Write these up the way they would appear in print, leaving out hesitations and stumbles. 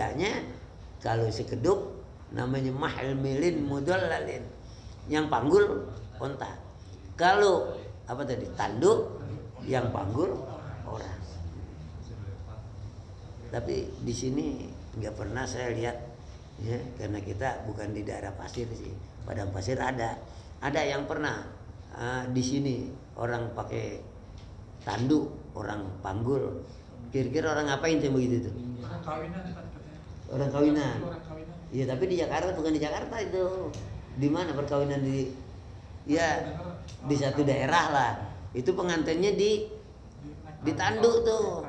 kaidahnya kalau sekedup namanya mahmilin mudallalin, yang panggul onta. Kalau apa tadi, tanduk, yang panggul orang. Tapi di sini nggak pernah saya lihat, ya, karena kita bukan di daerah pasir sih. Padang pasir ada yang pernah di sini orang pakai tanduk, orang panggul. Kira-kira orang ngapain tuh begitu tuh? Orang kawinan. Orang kawinan. Iya, tapi di Jakarta, bukan di Jakarta itu. Di mana perkawinan di? Ya, di satu daerah lah. Itu pengantinnya di tanduk tuh.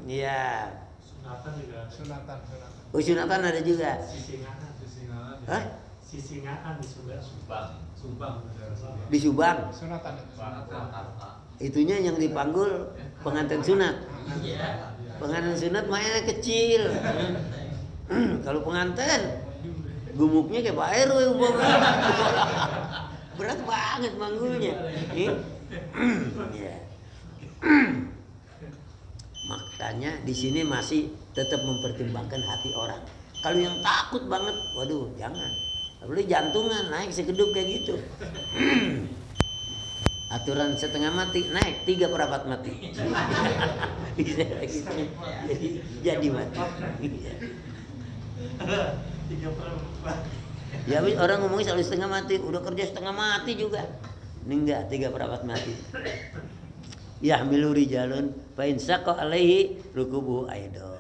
Iya. Sunatan juga. Sunatan. Oh, sunatan ada juga. Sisingaan. Hah? Sisingaan di Subang. Di Subang. Sunatan. Itunya yang dipanggul pengantin sunat. Pengantin sunat mainnya kecil. Kalau pengantin gumuknya kayak Pak RW umpamanya. Berat banget manggulnya. Ya. Makanya di sini masih tetap mempertimbangkan hati orang. Kalau yang takut banget, waduh jangan. Apalagi jantungan naik sekedup kayak gitu. Aturan setengah mati naik 3/4 mati. Bisa gitu. Jadi mati. Ya orang ngomongnya selalu setengah mati, udah kerja setengah mati juga. Ini enggak 3/4 mati. Yahmilu rijalun fa in saqa alaihi rukubu aidon.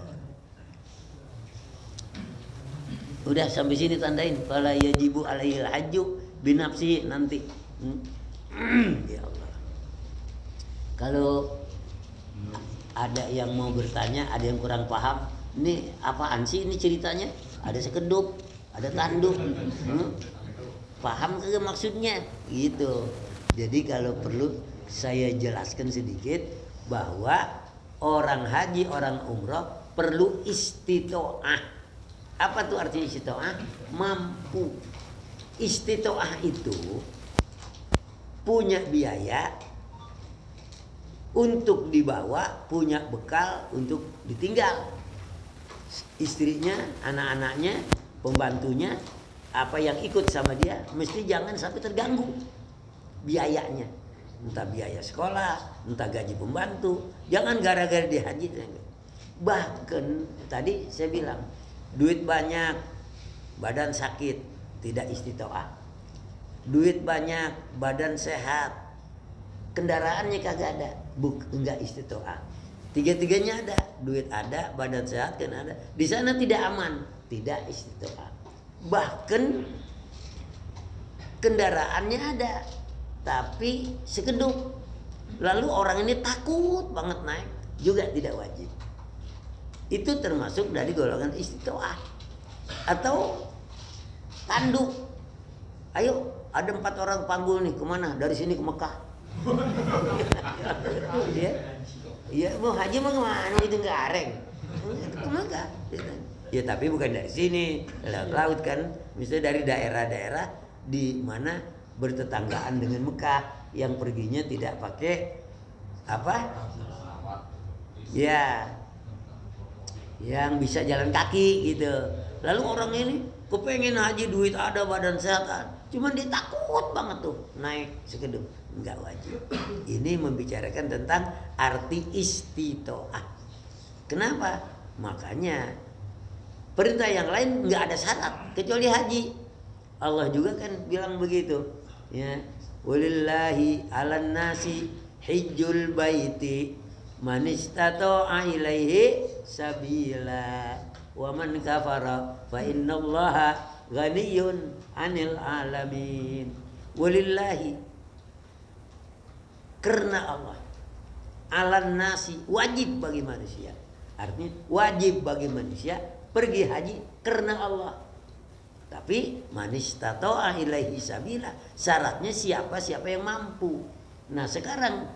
Udah sampai sini tandain fala yajibu alaihi hajju binafsi nanti. Ya Allah. Kalau ada yang mau bertanya, ada yang kurang paham, ini apaan sih ini ceritanya? Ada sekedup, ada tanduk. Paham kagak maksudnya? Gitu. Jadi kalau perlu saya jelaskan sedikit bahwa orang haji, orang umroh perlu istitoah. Apa tuh artinya istitoah? Mampu. Istitoah itu punya biaya untuk dibawa, punya bekal untuk ditinggal. Istrinya, anak-anaknya, pembantunya, apa yang ikut sama dia, mesti jangan sampai terganggu biayanya. Entah biaya sekolah, entah gaji pembantu, jangan gara-gara dia haji. Bahkan tadi saya bilang, duit banyak, badan sakit, tidak istitoah. Duit banyak, badan sehat, kendaraannya kagak ada, enggak istitoah. Tiga-tiganya ada, duit ada, badan sehat kan ada. Di sana tidak aman, tidak istitoah. Bahkan kendaraannya ada, tapi sekedup. Lalu orang ini takut banget naik, juga tidak wajib. Itu termasuk dari golongan istitoah atau tanduk. Ayo, ada 4 orang panggul nih, kemana? Dari sini ke Mekah. Ya, ya mau haji mau kemana? Itu nggak areng. Ke Mekah. Ya tapi bukan dari sini, laut kan. Misalnya dari daerah-daerah di mana bertetanggaan dengan Mekah, yang perginya tidak pakai apa? Ya, yang bisa jalan kaki gitu. Lalu orang ini kepengen haji, duit ada, badan sehat, cuman dia takut banget tuh naik sekedup. Enggak wajib. Ini membicarakan tentang arti istitoah. Kenapa? Makanya perintah yang lain enggak ada syarat kecuali haji. Allah juga kan bilang begitu, ya. Walillahi 'alan nasi hijjul baiti man istata'a ilaihi sabila wa man kafara fa innallaha ghaniyyun 'anil 'alamin. Walillahi, karena Allah, 'alan nasi, wajib bagi manusia. Artinya wajib bagi manusia pergi haji karena Allah. Tapi manistata'a ilaihi sabila, syaratnya siapa yang mampu. Nah sekarang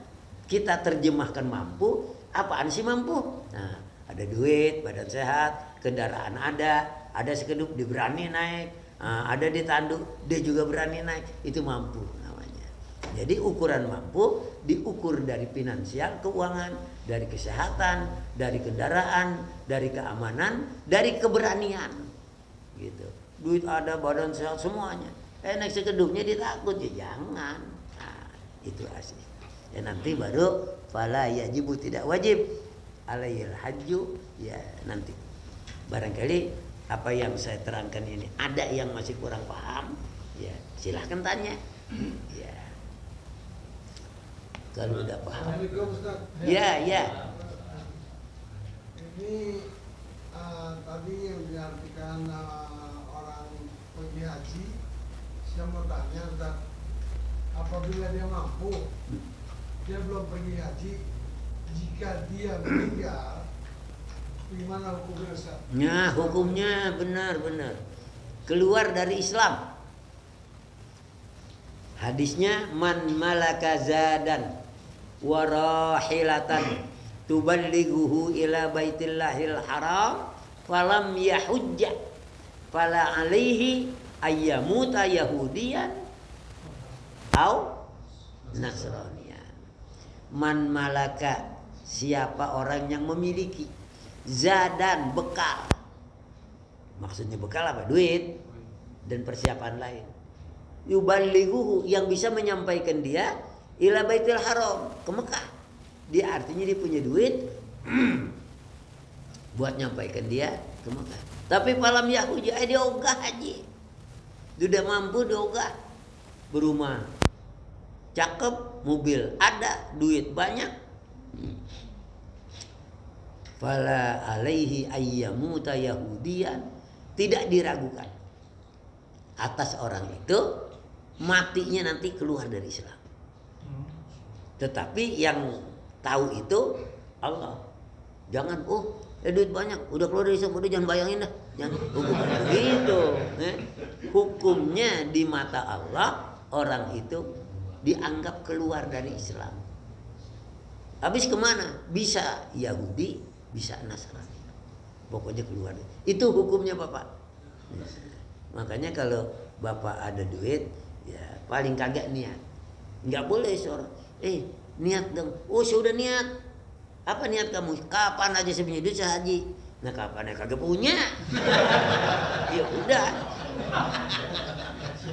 kita terjemahkan mampu, apaan sih mampu? Nah ada duit, badan sehat, kendaraan ada sekedup dia berani naik, ada ditanduk dia juga berani naik, itu mampu namanya. Jadi ukuran mampu diukur dari finansial, keuangan, dari kesehatan, dari kendaraan, dari keamanan, dari keberanian. Gitu. Duit ada, badan sehat, semuanya. Naik sekedupnya ditakut, ya jangan. Nah, itu asli. Ya nanti baru fala yajibu, tidak wajib alaihil hajju, ya nanti. Barangkali apa yang saya terangkan ini ada yang masih kurang paham, ya silahkan tanya. Ya. Kalau udah paham. Ya, ya. Ini tadi yang diartikan orang pergi haji, saya mau tanya, Ustaz, apabila dia mampu, dia belum pergi haji, jika dia meninggal, gimana hukumnya, Ustaz? Nah, hukumnya benar-benar keluar dari Islam. Hadisnya man malaka zadan warahilatan tuballighuhu ila baitillahil haram falam yahujja fala alaihi ayyamuta yahudiyan au nasraniyan. Man malaka, siapa orang yang memiliki zadan, bekal. Maksudnya bekal apa? Duit dan persiapan lain. Yuballighuhu, yang bisa menyampaikan dia ila baitil haram, ke Mekah. Dia artinya dia punya duit buat nyampaikan dia ke Mekah. Tapi falam yahuji, dia ogah haji. Sudah mampu dia ogah. Berumah cakep, mobil ada, duit banyak. Fala alaihi ayyamuta yahudiyan, tidak diragukan atas orang itu matinya nanti keluar dari Islam. Tetapi yang tahu itu Allah. Jangan duit banyak, udah keluar dari Islam, udah jangan bayangin dah. Jangan bukan begitu. Hukumnya di mata Allah, orang itu dianggap keluar dari Islam. Habis kemana? Bisa Yahudi, bisa Nasrani. Pokoknya keluar. Itu hukumnya Bapak. Makanya kalau Bapak ada duit, ya paling kagak niat. Nggak boleh seorang, niat dong. Oh sudah niat. Apa niat kamu? Kapan aja saya punya duit saya haji. Nah kapan ya kagak punya? Ya udah.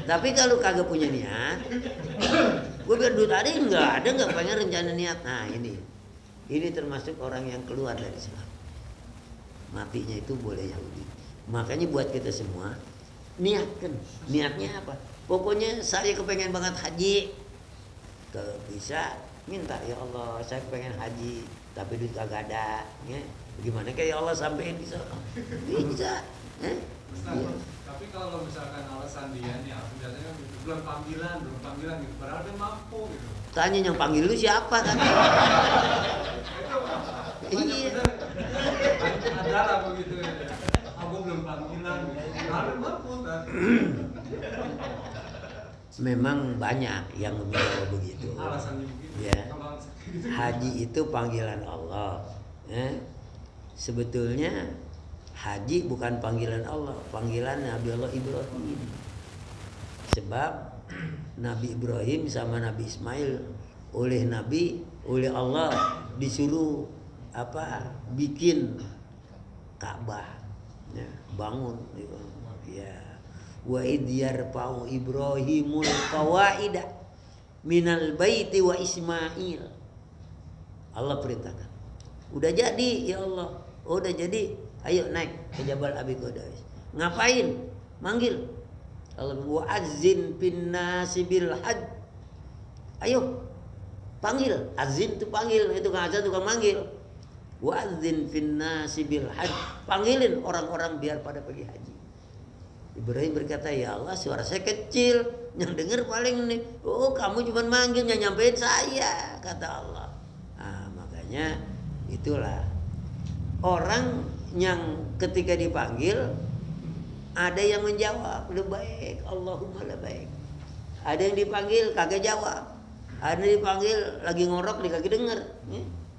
Tapi kalau kagak punya niat, gue biar duit ada nggak pengen rencana niat. Nah ini termasuk orang yang keluar dari Islam. Matinya itu boleh Yahudi. Makanya buat kita semua niatkan. Niatnya apa? Pokoknya saya kepengen banget haji. Kalau bisa minta, ya Allah saya kepengen haji tapi duit kagak ada. Ya. Gimana kayak Allah sampein bisa? Bisa. Ya. Tapi kalau misalkan alasan dia nih, biasanya belum panggilan gitu, padahal dia mampu gitu. Tanya yang panggil lu siapa kan? Iya. Ada lah begitu ya. Aku belum panggilan, padahal mampu kan. Memang banyak yang membawa begitu. Alasannya begitu. Ya. Haji itu panggilan Allah. Sebetulnya haji bukan panggilan Allah, panggilan Nabi Allah Ibrahim. Sebab Nabi Ibrahim sama Nabi Ismail oleh Allah disuruh bikin Ka'bah, ya, bangun, ya. Wa id yarfa'u Ibrahimul qawaida minal baiti wa Ismail. Allah perintahkan. Udah jadi ya Allah. Udah jadi. Ayo naik ke Jabal Abi Qudais. Ngapain? Manggil. Allah wa azzin bin nasi bil hajj. Ayo. Panggil. Azin itu panggil, itu kan azan tukang manggil. Wa azzin bin nasi bil hajj. Panggilin orang-orang biar pada pergi haji. Ibrahim berkata, ya Allah suara saya kecil, yang dengar paling nih, kamu cuma manggil, yang nyampein saya, kata Allah. Nah, makanya itulah orang yang ketika dipanggil ada yang menjawab lebaik, Allahumma lebaik. Ada yang dipanggil kagak jawab, ada yang dipanggil lagi ngorok dia kagak denger.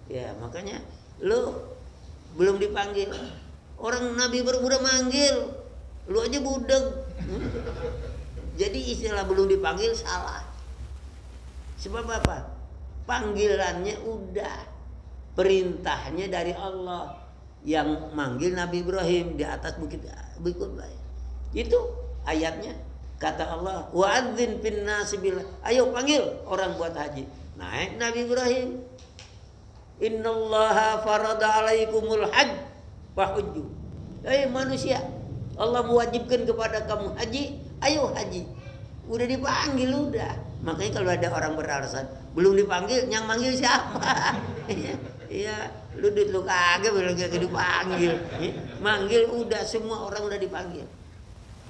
Ya makanya lu belum dipanggil, orang Nabi baru udah manggil. Lu aja budeg. Jadi istilah belum dipanggil salah. Sebab apa? Panggilannya udah, perintahnya dari Allah yang manggil Nabi Ibrahim di atas bukit Qurba. Itu ayatnya. Kata Allah, wa'adzin fin nasi bil, ayo panggil orang buat haji. Naik Nabi Ibrahim. Innallaha farada alaikumul hajj fahujju. Manusia, Allah mewajibkan kepada kamu haji, ayo haji. Udah dipanggil udah. Makanya kalau ada orang beralasan belum dipanggil, yang manggil siapa? Iya, lu kagak belum dipanggil. Manggil udah, semua orang udah dipanggil.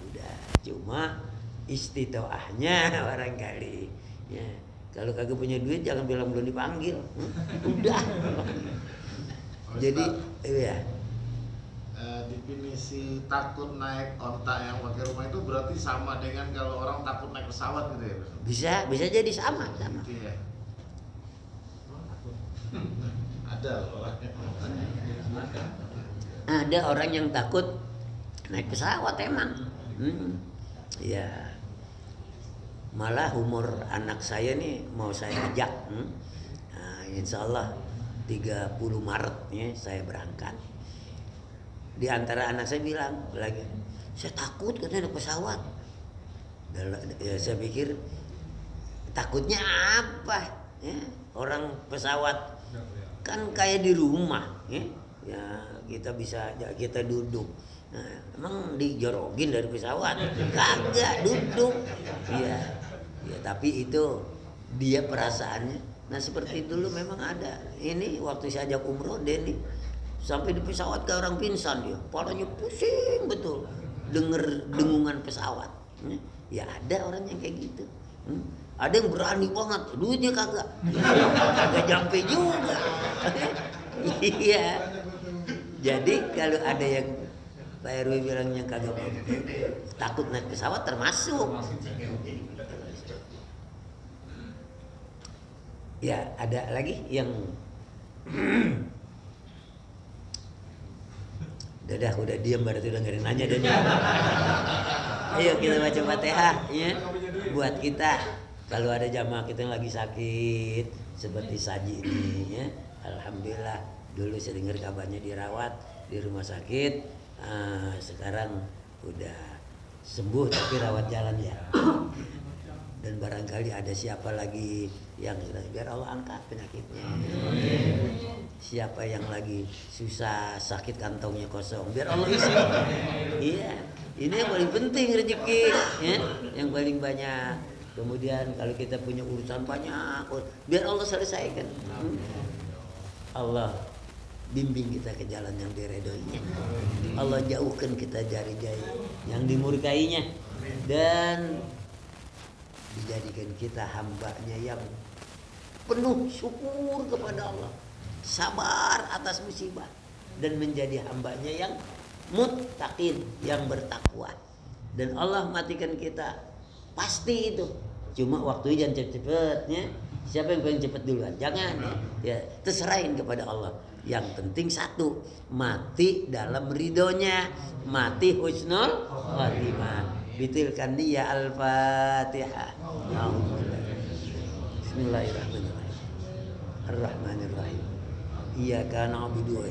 Udah, cuma istitoahnya barangkali. Ya, kalau kagak punya duit jangan bilang belum dipanggil. Udah. Jadi, iya. Definisi takut naik onta yang pakai rumah itu berarti sama dengan kalau orang takut naik pesawat gitu ya? Bisa jadi sama. Gitu ya. Ada orangnya. Ada orang yang takut naik pesawat emang. Ya. Malah umur anak saya nih mau saya ajak. Nah, insya Allah 30 Maret ya, saya berangkat. Di antara anak saya bilang lagi, saya takut katanya naik pesawat. Ya, saya pikir takutnya apa? Ya, orang pesawat kan kayak di rumah, ya kita duduk. Nah, emang dijorogin dari pesawat? Kagak, duduk. Ya, tapi itu dia perasaannya. Nah seperti dulu memang ada. Ini waktu saya ajak umroh Denny, sampai di pesawat kayak orang pingsan dia, palanya pusing betul, denger dengungan pesawat. Ya ada orang yang kayak gitu. Ada yang berani banget, duitnya kagak nyampe juga. Iya. Jadi kalau ada yang Pak RW bilangnya kagak mau, takut naik pesawat termasuk. Ya ada lagi yang udah diam berarti udah nggak ada nanya dan ayo kita baca Fatihah ya buat kita. Kalau ada jamaah kita yang lagi sakit seperti Saji ini ya, alhamdulillah dulu saya dengar kabarnya dirawat di rumah sakit, sekarang udah sembuh tapi rawat jalan ya. Dan barangkali ada siapa lagi yang biar Allah angkat penyakitnya. Siapa yang lagi susah sakit kantongnya kosong, biar Allah isi. Iya, ini yang paling penting rezeki, ya, yang paling banyak. Kemudian kalau kita punya urusan banyak, biar Allah selesaikan. Allah bimbing kita ke jalan yang diredhoinya. Allah jauhkan kita dari yang dimurkainya dan dijadikan kita hambanya yang penuh syukur kepada Allah, sabar atas musibah, dan menjadi hambanya yang muttaqin, yang bertakwa. Dan Allah matikan kita pasti itu, cuma waktu jangan cepet-cepet ya. Siapa yang paling cepat duluan? Jangan ya, terserahin kepada Allah. Yang penting satu, mati dalam ridhonya, mati husnul khatimah. Bitilkan dia Al-Fatihah. Bismillahirrahmanirrahim. Ar-Rahmanirrahim. Iyyaka na'budu wa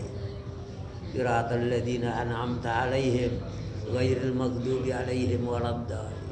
siratal ladzina an'amta 'alaihim ghairil maghdubi 'alaihim waladdallin.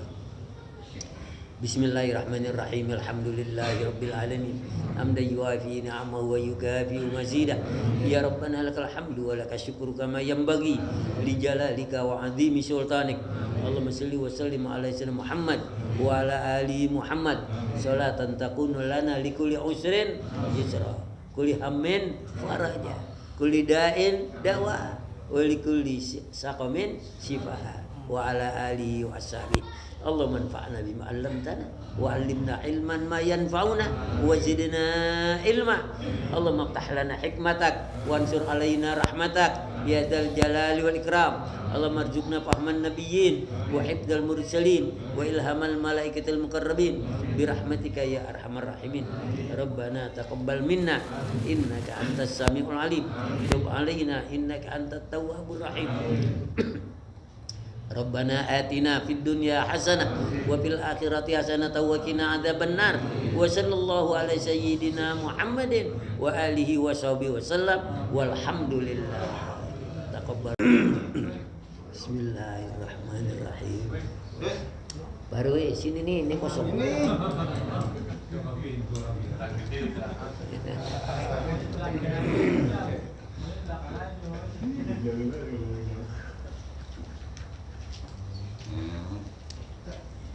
Bismillahirrahmanirrahim. Alhamdulillahirabbil alamin. Hamdan yuwafi ni'amahu wa yukafi'u mazidah. Ya Rabbana lakal hamdu wa lakas syukru kama yanbaghi li jalalika wa 'azimi sultanik. Allahumma shalli wa sallim ala sayyidina Muhammad wa ala ali Muhammad salatan takunu lana likulli usrin yusra, kulli hammin faraja, kulli da'in dawa, wa likulli saqamin shifaa, wa ala alihi wa ashabihi. Allahumma anfa'na bima 'allamtana wa 'allimna ilman ma yanfa'una wa zidna ilma. Allahumma iftah lana hikmatak wa ansur alaina rahmatak ya dzal jalali wal ikram. Allahumma arzuqna fahman nabiyyin wa hifdzal mursalin wa ilhamal malaikatil muqarrabin bi rahmatika ya arhamar rahimin. Rabbana taqabbal minna innaka antas samiul alim, tub alaina innaka antat tawwabur rahim. Rabbana atina fid dunya hasanah wa fil akhirati hasanah wa qina adzabannar. Wa sallallahu ala sayyidina Muhammadin wa alihi wa sahbihi wasallam walhamdulillah. Taqabbal. Bismillahirrahmanirrahim. Baru sini nih, ini kosong.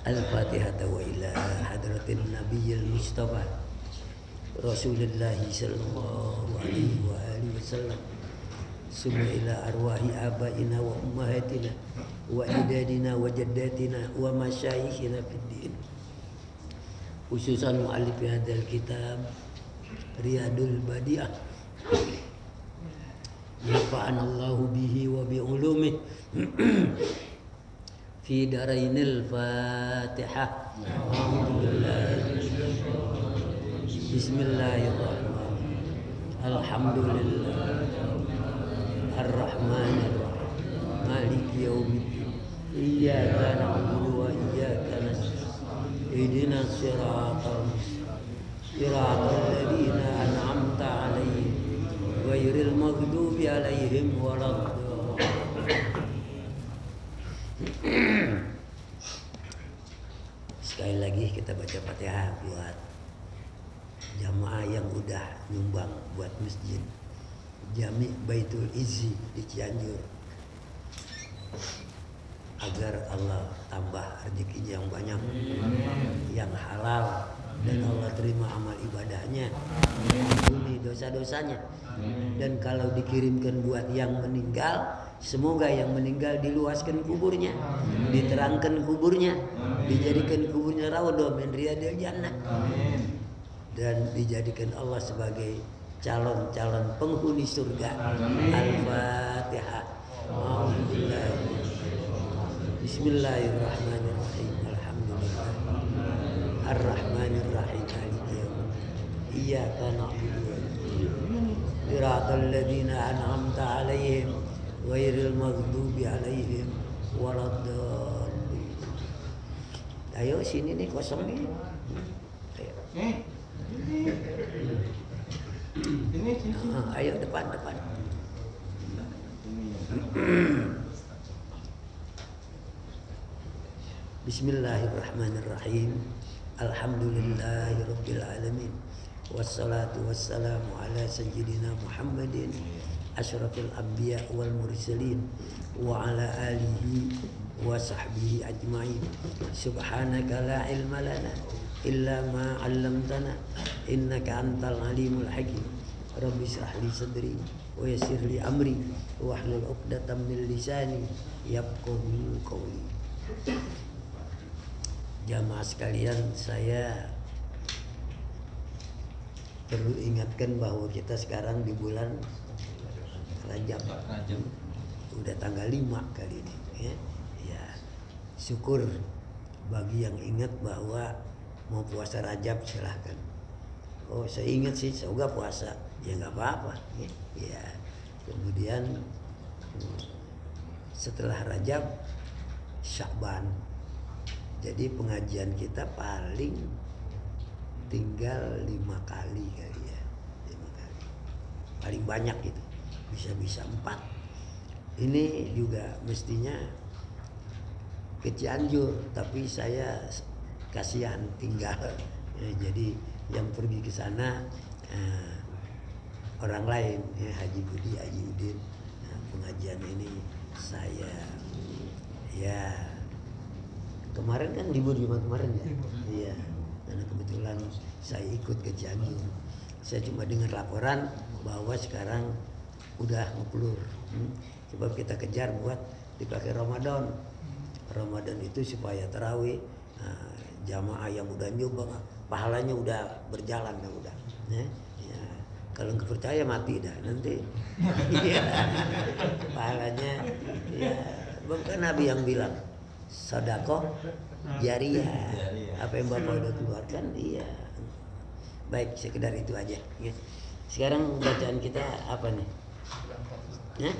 Al-Fatihah wa ila hadratin Nabiyil Mustafa Rasulullah sallallahu alaihi wa alihi wasallam. Summa ila arwahi abaina wa ummahatina wa idadina wa jaddatina wa masyayikhina fid din. Khususan mu'allif hadzal kitab Riyadul Badi'ah. Nafa'anallahu bihi wa bi ulumih. Fi darainil Fatihah. Bismillahirrahmanirrahim. Alhamdulillah. Ar-Rahmanir-Rahim. Maliki yaumiddin. Iyyaka na'budu wa iyyaka nasta'in. Ihdinas siratal mustaqim. Siratal ladzina an'amta 'alaihim ghairil maghdubi 'alaihim waladdallin. Sekali lagi kita baca Fatihah buat jamaah yang udah nyumbang buat masjid Jami Baitul Izzi di Cianjur, agar Allah tambah rezekinya yang banyak, yang halal, dan Allah terima amal ibadahnya, ampuni dosa-dosanya. Dan kalau dikirimkan buat yang meninggal, semoga yang meninggal diluaskan kuburnya, diterangkan kuburnya, dijadikan kuburnya raudhah min riyadil jannah, dan dijadikan Allah sebagai calon-calon penghuni surga. Al-Fatihah. Bismillahirrahmanirrahim. Alhamdulillah. Ar-Rahmanir-Rahim. Maliki yaumiddin. Iyyaka na'budu wa siratal ladzina an'amta 'alaihim ghairil maghdubi 'alaihim waladdallin. Ayo sini nih kosong nih. Ayo. Ayo depan. Bismillahirrahmanirrahim. Alhamdulillahirabbil alamin. Wassalatu wassalamu ala sayyidina Muhammadin asyrafil anbiya wal mursalin wa ala alihi wa sahbihi ajma'in. Subhanaka la ilma lana illa ma 'allamtana innaka antal alimul hakim. Rabbi shrah li sadri wa yassir li amri wa hlul 'uqdatam min lisani yafqahu qawli. Jamaah sekalian, saya perlu ingatkan bahwa kita sekarang di bulan Rajab. Udah tanggal 5 kali ini ya. Syukur bagi yang ingat bahwa mau puasa Rajab, silahkan. Oh, saya ingat sih, semoga puasa. Ya nggak apa-apa ya. Kemudian setelah Rajab, Sya'ban. Jadi pengajian kita paling tinggal 5 kali kali ya. 5 kali. Paling banyak gitu. Bisa 4. Ini juga mestinya ke Cianjur, tapi saya kasihan tinggal. Ya, jadi yang pergi ke sana orang lain, ya, Haji Budi, Haji Udin. Nah, pengajian ini saya ya kemarin kan libur Jumat kemarin ya. Iya. Karena kebetulan saya ikut ke Cianjur. Saya cuma dengar laporan bahwa sekarang udah ngeplur. Sebab kita kejar buat dipakai Ramadan. Ramadan itu supaya tarawih, jamaah yang udah nyoba pahalanya udah berjalan dah udah. Ya. Kalau nggak percaya mati dah nanti. Pahalanya ya bukan Nabi yang bilang sedekah jariyah. Apa yang Bapak udah keluarkan, iya. Baik, sekedar itu aja. Ya. Sekarang bacaan kita apa nih? Ya?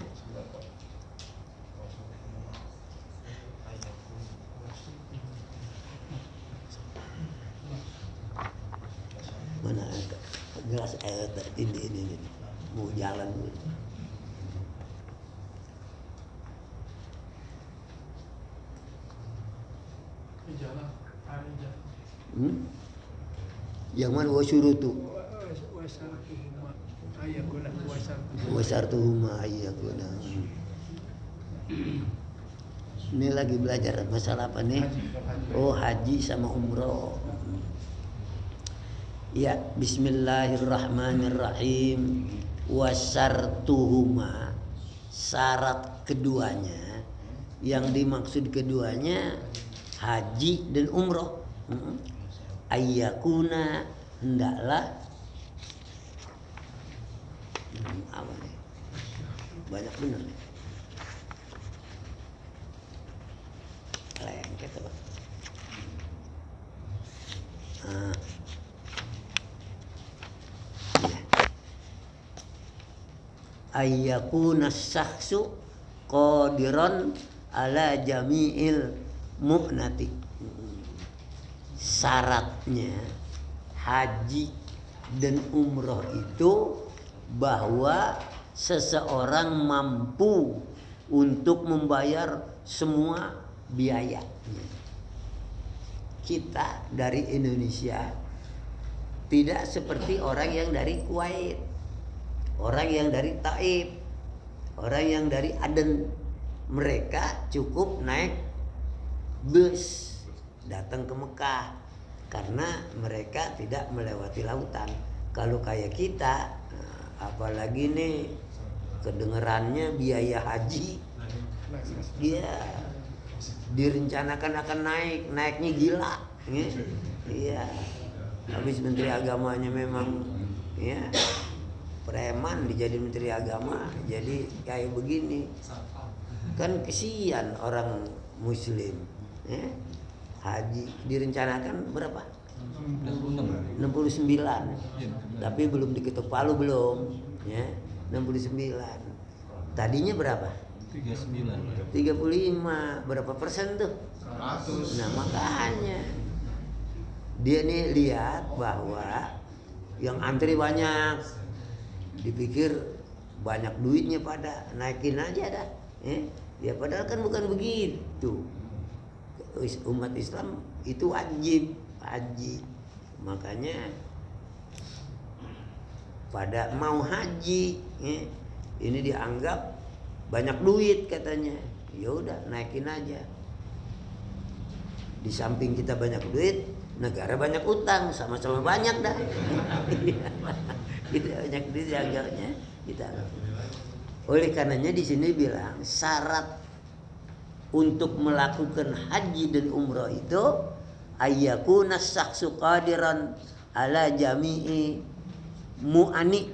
Ini mau jalan dulu. Jalan, hari jalan. Yang mana wasyurutu? Wasartuhuma ayyakuna. Ini lagi belajar masalah apa nih? Oh, haji sama umroh. Ya, bismillahirrahmanirrahim. Wasartuhuma, syarat keduanya, yang dimaksud keduanya haji dan umroh. Ayyakuna, hendaklah apa nih? Banyak bener nih. Lengket apa? Ya. Ayyakuna syakhsu qadiran ala jami'il mu'nati. Syaratnya haji dan umroh itu bahwa seseorang mampu untuk membayar semua biayanya. Kita dari Indonesia tidak seperti orang yang dari Kuwait, orang yang dari Taif, orang yang dari Aden. Mereka cukup naik bus datang ke Mekah karena mereka tidak melewati lautan. Kalau kayak kita, apalagi nih kedengerannya biaya haji, dia direncanakan akan naiknya gila, ya. Iya. Habis Menteri Agamanya memang, ya, preman dijadiin Menteri Agama, jadi kayak begini. Kan kesian orang Muslim, ya. Haji direncanakan berapa? 69. Tapi belum diketuk palu belum, ya. 69. Tadinya berapa? 35. Berapa persen tuh? 100. Nah, makanya dia nih lihat bahwa yang antri banyak, dipikir banyak duitnya, pada naikin aja dah. Ya padahal kan bukan begitu. Umat Islam itu wajib haji. Makanya pada mau haji, ini dianggap banyak duit katanya. Ya udah naikin aja. Di samping kita banyak duit, negara banyak utang, sama-sama banyak dah. Kita banyak duit agaknya kita. Oleh karenanya di sini bilang syarat untuk melakukan haji dan umrah itu ayyakuna syakhsu qadiran ala jami'i mu'ani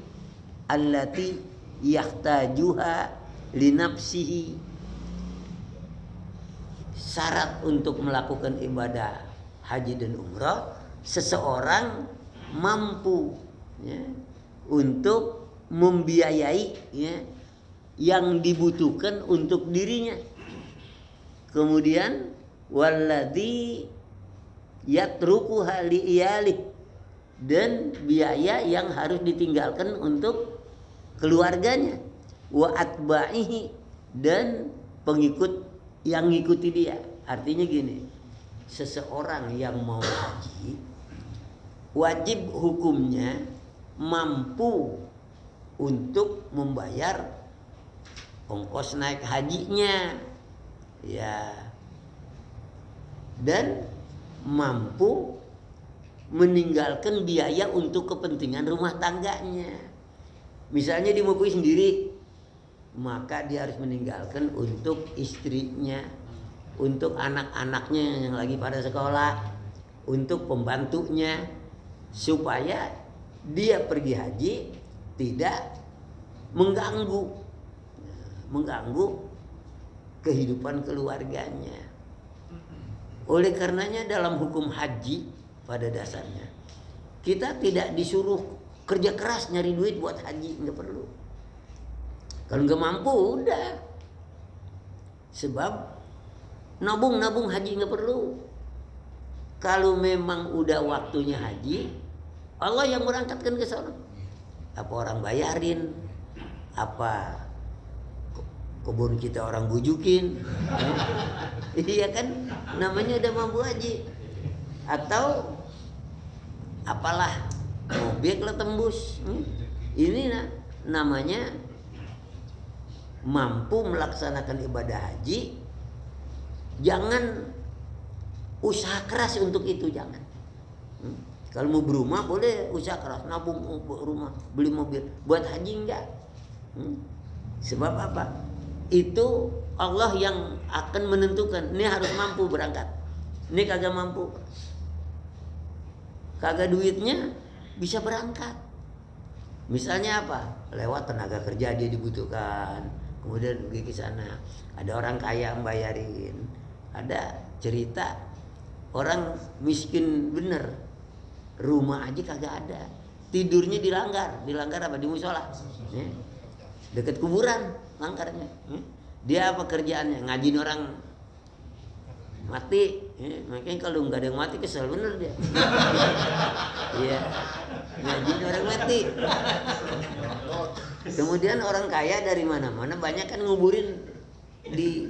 allati yahtajuha li nafsihi. Syarat untuk melakukan ibadah haji dan umrah, seseorang mampu, ya, untuk membiayai, ya, yang dibutuhkan untuk dirinya. Kemudian walladzi yatrukuha li iyalih, dan biaya yang harus ditinggalkan untuk keluarganya, wa atba'ihi, dan pengikut yang ngikuti dia. Artinya gini, seseorang yang mau haji wajib hukumnya mampu untuk membayar ongkos naik hajinya, ya, dan mampu meninggalkan biaya untuk kepentingan rumah tangganya. Misalnya dia mau pergi sendiri, maka dia harus meninggalkan untuk istrinya, untuk anak-anaknya yang lagi pada sekolah, untuk pembantunya, supaya dia pergi haji tidak mengganggu kehidupan keluarganya. Oleh karenanya dalam hukum haji pada dasarnya kita tidak disuruh kerja keras nyari duit buat haji, nggak perlu. Kalau nggak mampu udah, sebab nabung haji nggak perlu. Kalau memang udah waktunya haji, Allah yang berangkatkan ke sana. apa orang bayarin, apa kebun kita orang bujukin. Iya kan, namanya udah mampu haji. Atau apalah, mobil lah tembus. Ini namanya mampu melaksanakan ibadah haji. Jangan usaha keras untuk itu, jangan. Kalau mau berumah boleh usaha keras, nabung rumah, beli mobil. Buat haji enggak. Sebab apa? Itu Allah yang akan menentukan. Ini harus mampu berangkat. Ini kagak mampu, kagak duitnya, bisa berangkat. Misalnya apa? Lewat tenaga kerja dia dibutuhkan, kemudian pergi ke sana. Ada orang kaya yang bayarin. Ada cerita orang miskin bener, rumah aja kagak ada, tidurnya dilanggar apa, di musola, deket kuburan langgarnya. Dia apa kerjaannya? Ngajin orang mati. Makanya kalau nggak ada yang mati kesel bener dia. Iya, ngajin orang mati. Kemudian orang kaya dari mana-mana banyak kan nguburin di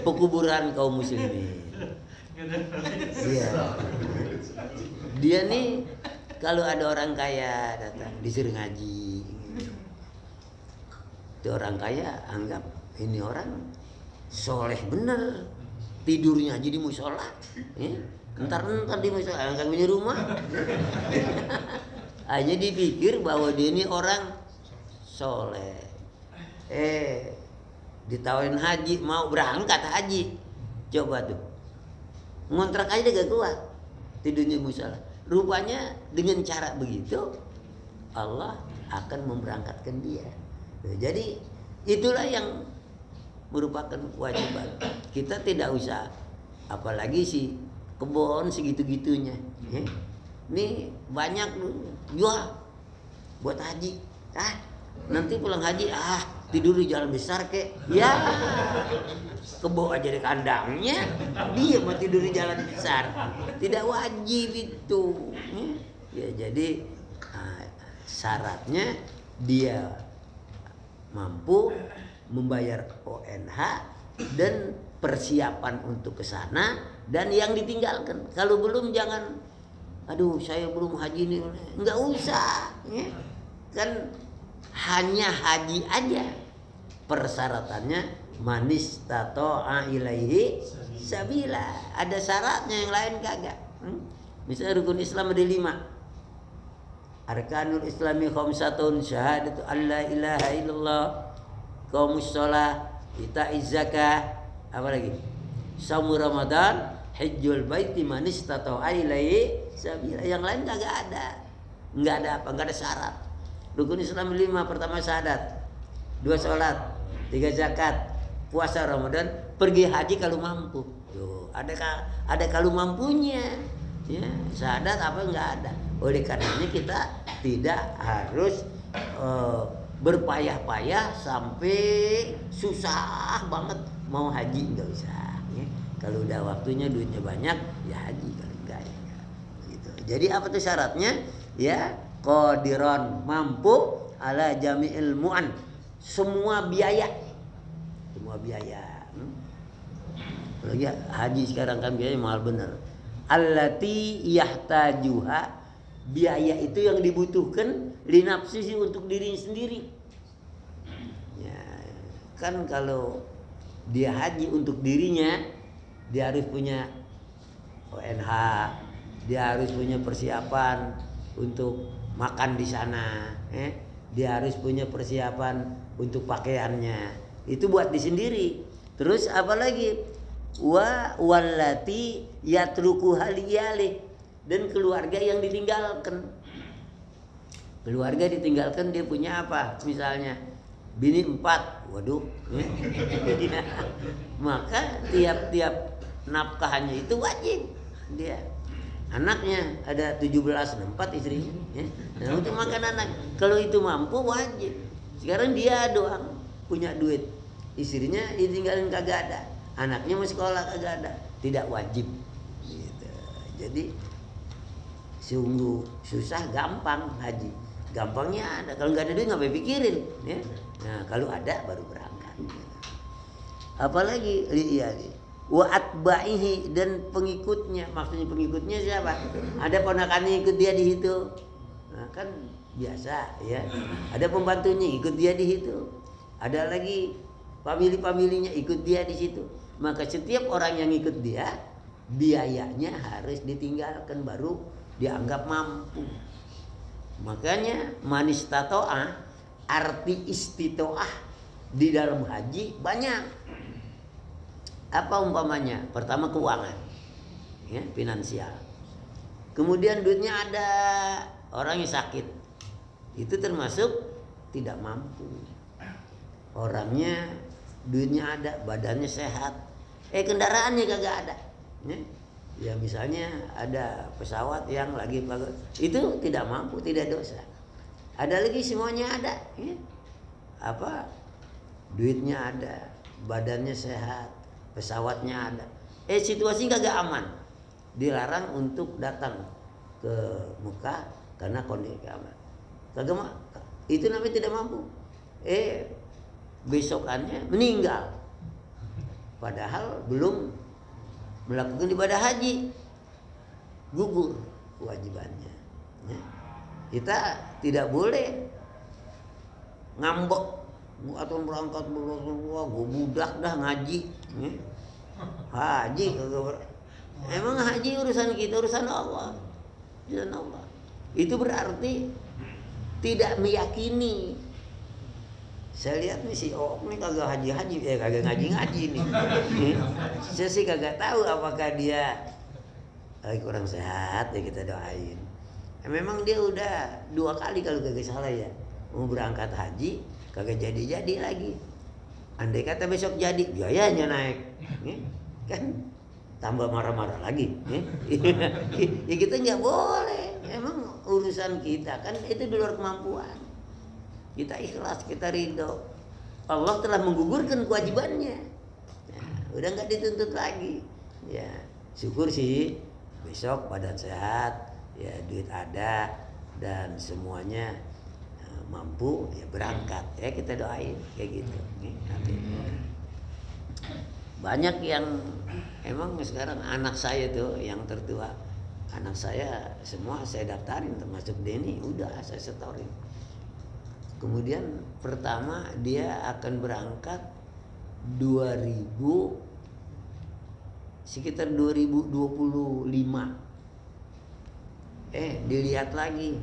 pekuburan kaum muslimin. Iya. Dia nih kalau ada orang kaya datang disuruh ngaji. Itu orang kaya anggap ini orang soleh bener, tidurnya aja di musola. Ntar di musola, nggak punya rumah. Hanya dipikir bahwa dia ini orang soleh. Ditawarin haji, mau berangkat haji, coba tuh ngontrak aja gak kuat, tidurnya musola. Rupanya dengan cara begitu Allah akan memberangkatkan dia. Jadi itulah yang merupakan kewajiban kita. Tidak usah apalagi si kebon segitu-gitunya. Ini banyak jual buat haji. Nanti pulang haji tidur di jalan besar kek. Ya, kebo aja di kandangnya, dia mau tidur di jalan besar. Tidak wajib itu. Ya, jadi syaratnya dia mampu membayar ONH dan persiapan untuk ke sana, dan yang ditinggalkan. Kalau belum jangan, aduh saya belum haji nih, nggak usah. Kan hanya haji aja persyaratannya, manis tato'a ilaihi sabila. Ada syaratnya, yang lain kagak. Misalnya rukun Islam ada 5. Arkanul Islami khamsatun, syahadatu alla ilaha illallah, qaumus shalah, ita'iz zakah, apa lagi? Shaum Ramadan, hajjul baiti man istata'a ilaihi sabila. Yang lain kagak ada. Enggak ada apa? Enggak ada syarat. Rukun Islam 5, pertama syahadat, 2 salat, 3 zakat, puasa Ramadan, pergi haji kalau mampu. Tuh, ada kalau mampunya. Ya, syahadat apa enggak ada. Oleh karenanya kita tidak harus berpayah-payah sampai susah banget mau haji, enggak usah. Ya. Kalau udah waktunya, duitnya banyak, ya haji. Kalau enggak ya enggak. Gitu. Jadi apa tuh syaratnya? Ya, qadiran, mampu, ala jami'il mu'an, semua biaya. Lagi haji sekarang kan biaya mahal bener. Allati yahtajuha, biaya itu yang dibutuhkan linafsihi, untuk dirinya sendiri. Ya, kan kalau dia haji untuk dirinya, dia harus punya ONH, dia harus punya persiapan untuk makan di sana, dia harus punya persiapan untuk pakaiannya. Itu buat di sendiri. Terus apa lagi? Wallati yatruku haliyali, dan keluarga yang ditinggalkan. Keluarga ditinggalkan, dia punya apa? Misalnya bini 4, waduh. Maka tiap-tiap nafkahnya itu wajib dia. Anaknya ada 17, 4 istrinya. Nah, untuk makan anak, kalau itu mampu wajib. Sekarang dia doang punya duit, istrinya ditinggalin kagak ada, anaknya mau sekolah kagak ada, tidak wajib. Gitu. Jadi sungguh susah, gampang haji. gampangnya ada. Kalau nggak ada duit nggak pikirin, ya. Nah kalau ada baru berangkat. Apalagi iya, wa atba'ihi, dan pengikutnya. Maksudnya pengikutnya siapa? Ada ponakannya ikut dia di situ. Nah, kan biasa ya. Ada pembantunya ikut dia di situ. Ada lagi famili-familinya ikut dia di situ. Maka setiap orang yang ikut dia, biayanya harus ditinggalkan baru dianggap mampu. Makanya manistato'ah, arti istito'ah di dalam haji banyak. Apa umpamanya? Pertama keuangan, ya, finansial. Kemudian duitnya ada, orang yang sakit, itu termasuk tidak mampu. Orangnya duitnya ada, badannya sehat, kendaraannya kagak ada. Ya misalnya ada pesawat yang lagi bagus, itu tidak mampu, tidak dosa. Ada lagi semuanya ada, ya. Apa? Duitnya ada, badannya sehat, pesawatnya ada. Situasi kagak aman, dilarang untuk datang ke Mekah karena kondisi aman. Kagak, itu namanya tidak mampu. Besokannya meninggal, padahal belum melakukan ibadah haji, gugur kewajibannya. Ya. Kita tidak boleh ngambek atau berangkat wah gue budak dah ngaji. Ya. Haji emang haji urusan kita, urusan Allah. Urusan Allah. Itu berarti tidak meyakini. Saya lihat nih si Ook nih kagak haji-haji, kagak ngaji-ngaji nih. Saya sih kagak tahu apakah dia kurang sehat, ya kita doain. Memang dia udah 2 kali kalau kagak salah ya, mau berangkat haji kagak jadi-jadi lagi. Andai kata besok jadi, biayanya naik, kan tambah marah-marah lagi. Ya kita nggak boleh, emang urusan kita kan itu di luar kemampuan. Kita ikhlas, kita ridho. Allah telah menggugurkan kewajibannya. Nah, udah nggak dituntut lagi. Ya, syukur sih besok badan sehat, ya duit ada dan semuanya mampu, ya berangkat. Ya kita doain kayak gitu. Banyak yang emang sekarang anak saya tuh yang tertua, anak saya semua saya daftarin termasuk Denny, udah saya setorin. Kemudian pertama dia akan berangkat sekitar 2025. Dilihat lagi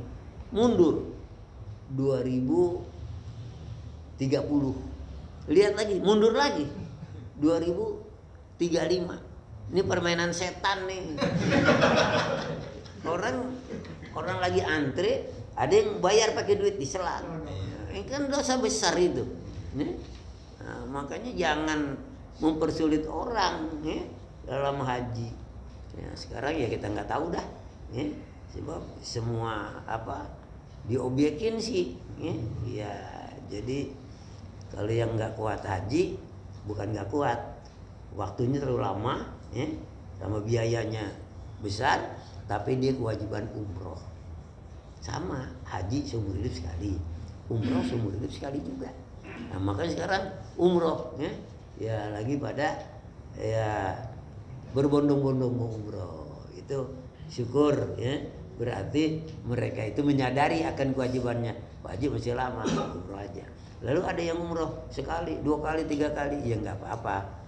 mundur 2030. Lihat lagi mundur lagi 2035. Ini permainan setan nih. Orang lagi antre, ada yang bayar pakai duit diselang. Ini kan dosa besar itu. Nah, makanya jangan mempersulit orang dalam haji. Ya, sekarang ya kita nggak tahu dah. Sebab semua diobyekin sih. Ya, jadi kalau yang nggak kuat haji, bukan nggak kuat, waktunya terlalu lama, sama biayanya besar, tapi dia kewajiban umroh. Sama, haji seumur hidup sekali, umroh seumur hidup sekali juga. Nah makanya sekarang umroh, ya lagi pada ya berbondong-bondong mau umroh. Itu syukur, berarti mereka itu menyadari akan kewajibannya. Wajib masih lama, umroh aja. Lalu ada yang umroh sekali, 2 kali, 3 kali, ya nggak apa-apa.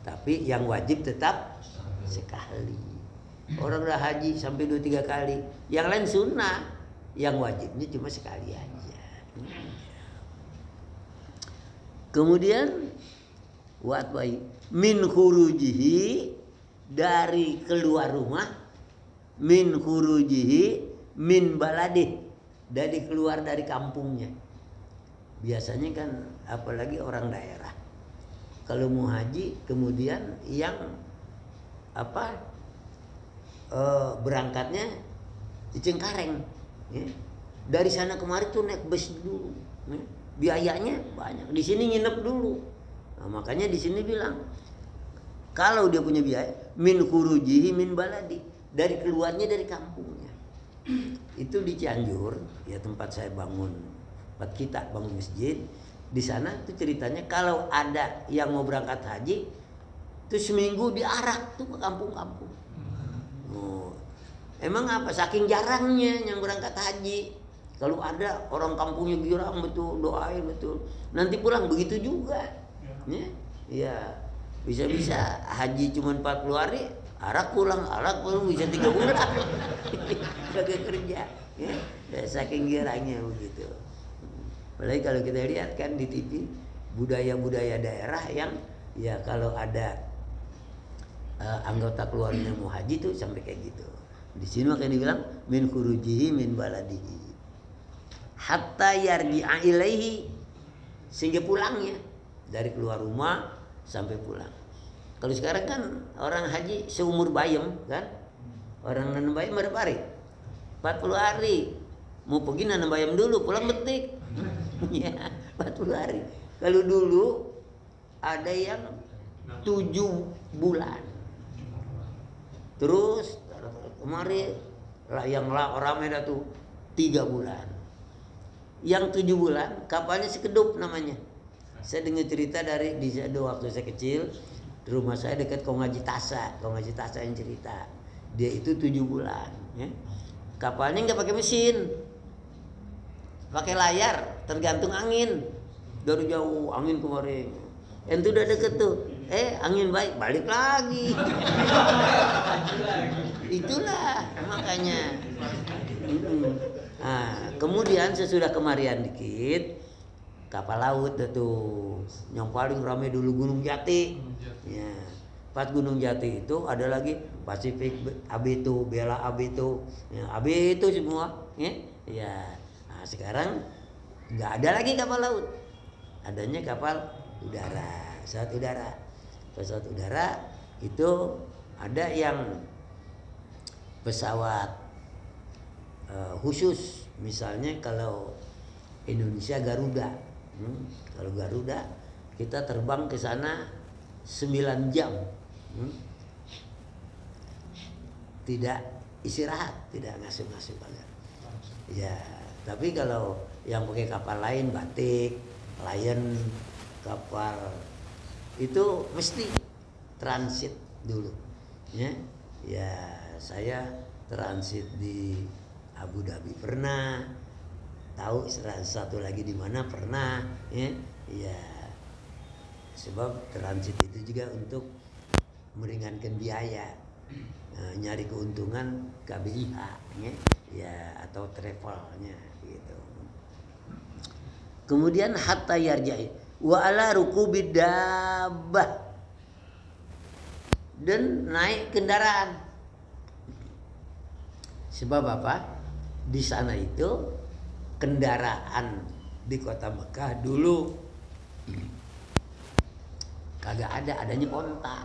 Tapi yang wajib tetap sekali. Orang udah haji sampai 2-3 kali, yang lain sunnah, yang wajibnya cuma sekali aja. Kemudian watbai min khurujihi, dari keluar rumah, min khurujihi min baladih, dari keluar dari kampungnya. Biasanya kan apalagi orang daerah kalau mau haji, kemudian yang berangkatnya di Cengkareng, dari sana kemari tuh naik bus dulu, biayanya banyak. Di sini nginep dulu. Nah, makanya di sini bilang kalau dia punya biaya min khurujihi min baladi, dari keluarnya dari kampungnya. Itu di Cianjur, ya tempat saya bangun, tempat kita bangun masjid. Di sana tuh ceritanya kalau ada yang mau berangkat haji, tuh seminggu diarak tuh ke kampung-kampung. Oh, emang apa? Saking jarangnya yang berangkat haji. Kalau ada orang kampungnya girang betul, doain betul. Nanti pulang begitu juga. Ya, bisa-bisa haji cuma 40 hari, arak pulang bisa 3 bulan. Sebagai kerja. Ya, saking girangnya begitu. Apalagi kalau kita lihat kan di TV budaya-budaya daerah yang ya kalau ada anggota keluarga mau haji tuh sampai kayak gitu. Di sini makanya dibilang min khurujihi min baladihi hatta yarji'a ilaihi, sehingga pulangnya dari keluar rumah sampai pulang. Kalau sekarang kan orang haji seumur bayem kan, orang nanam bayem berapa hari? 40 hari. Mau pergi nanam bayem dulu, pulang betik. Ya, 40 hari. Kalau dulu ada yang 7 bulan. Terus kemarin yang ramai dah tuh 3 bulan. Yang 7 bulan kapalnya Sekedup namanya. Saya dengar cerita dari di waktu saya kecil, di rumah saya dekat Kong Haji Tasa yang cerita. Dia itu 7 bulan. Ya. Kapalnya nggak pakai mesin, pakai layar, tergantung angin. Dari jauh angin kemarin. Itu udah deket tuh. Angin baik, balik lagi. Itulah makanya. Nah, kemudian sesudah kemarian dikit, kapal laut tuh. Yang paling ramai dulu Gunung Jati. Ya. Pas Gunung Jati itu ada lagi Pasifik Abeto, Bela Abeto. Ya, Abeto semua, ya. Ya. Nah, sekarang nggak ada lagi kapal laut. Adanya kapal udara, pesawat udara. Pesawat udara itu ada yang pesawat khusus, misalnya kalau Indonesia Garuda. Kalau Garuda kita terbang ke sana 9 jam. Tidak istirahat, tidak ngasuh-ngasuh banget. Ya, tapi kalau yang pakai kapal lain, Batik, Lion, kapal itu mesti transit dulu. Ya, saya transit di Abu Dhabi pernah, tahu satu lagi di mana pernah, ya, sebab transit itu juga untuk meringankan biaya, nyari keuntungan KBIH, ya, atau travelnya gitu. Kemudian hatta yarja'i wa ala rukubid dabbah, dan naik kendaraan. Sebab apa? Di sana itu kendaraan di kota Mekah dulu kagak adanya onta.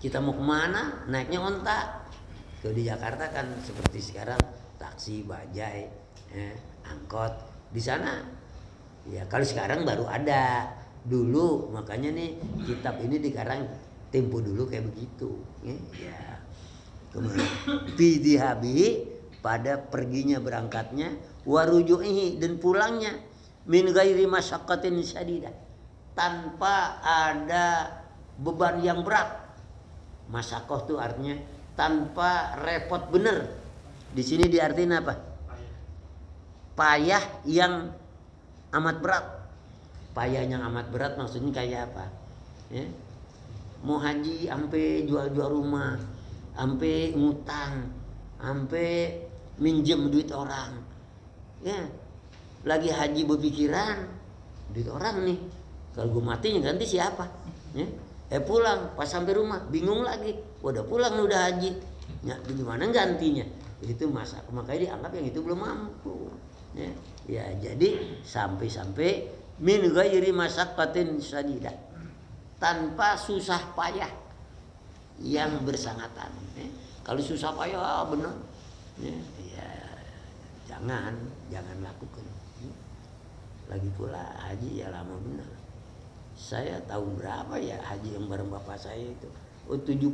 Kita mau kemana naiknya onta. Kalau di Jakarta kan seperti sekarang taksi, bajai, angkot. Di sana ya kalau sekarang baru ada. Dulu makanya nih kitab ini dikarang tempo dulu kayak begitu. Ya. Kemudian fidihabi, pada perginya berangkatnya, waruju'ihi, dan pulangnya, min ghairi masyaqqatin syadidah, tanpa ada beban yang berat. Masyaqqah itu artinya tanpa repot bener. Di sini diartiin apa? Payah yang amat berat. Payah yang amat berat maksudnya kayak apa? Ya? Mau haji sampai jual-jual rumah, sampai ngutang, sampai minjem duit orang. Ya, lagi haji berpikiran duit orang nih. Kalau gue mati yang ganti siapa? Ya, pulang pas sampai rumah bingung lagi. Udah pulang udah haji. Ya, gimana gantinya? Itu masak. Makanya dianggap yang itu belum mampu. Ya, jadi sampai min ghairi masyaqqatin syadidah, tanpa susah payah yang bersangatan. Kalau susah payah benar, ya jangan lakukan. Lagi pula haji ya lama benar. Saya tahun berapa ya haji yang bareng bapak saya itu? 70.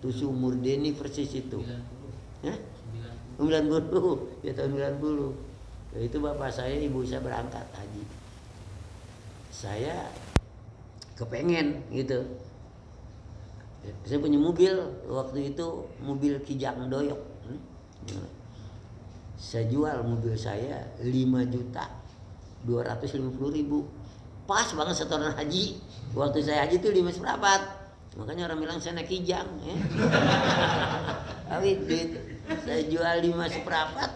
Itu seumur Denny persis itu. 90. 90 ya tahun 90. Ya, itu bapak saya, ibu saya berangkat haji. Saya kepengen gitu. Saya punya mobil waktu itu, mobil Kijang Doyok. Saya jual mobil saya 5.250.000. Pas banget setoran haji. Waktu saya haji itu 5 seperempat. Makanya orang bilang saya naik Kijang. Ya. Tapi duit saya jual 5 seperempat.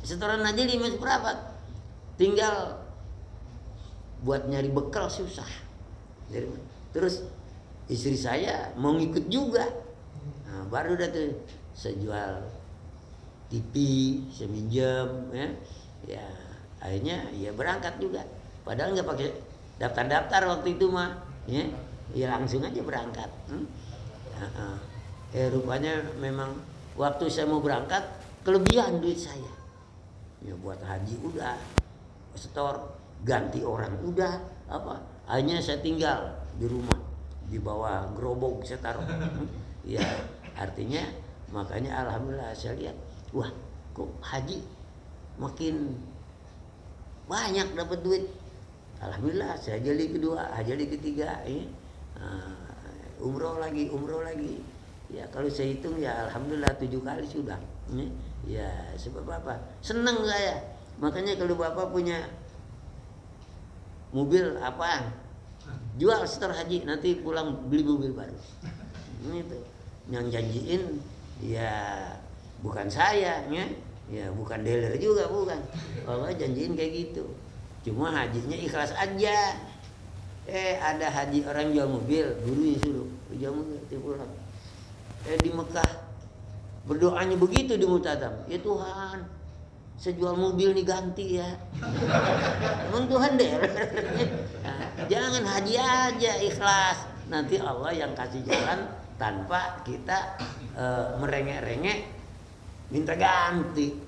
Setoran aja 5 seperempat. Tinggal buat nyari bekal susah. Terus istri saya mau ngikut juga. Nah, baru dah tuh saya jual TV, saya minjem, ya akhirnya ya berangkat juga. Padahal nggak pakai daftar waktu itu mah, ya langsung aja berangkat. Rupanya memang waktu saya mau berangkat kelebihan duit saya. Ya buat haji udah, setor, ganti orang udah, akhirnya saya tinggal di rumah, di bawah gerobak saya taruh. Ya artinya makanya alhamdulillah saya lihat, wah kok haji makin banyak dapat duit. Alhamdulillah saya jadi kedua, jadi ketiga, umroh lagi. Ya kalau saya hitung ya alhamdulillah 7 kali sudah. Ya sebab apa? Seneng saya. Makanya kalau bapak punya mobil apa, jual setor haji, nanti pulang beli mobil baru. Itu yang janjiin ya bukan saya, ya bukan dealer juga, bukan. Bapak janjiin kayak gitu. Cuma hajinya ikhlas aja. Ada haji orang jual mobil, gurunya suruh jual mobil, pulang. Di Mekah berdoanya begitu di Mutadam, ya Tuhan, saya jual mobil nih ganti ya. Emang Tuhan deh. Nah, jangan haji aja ikhlas, nanti Allah yang kasih jalan tanpa kita merengek-rengek minta ganti.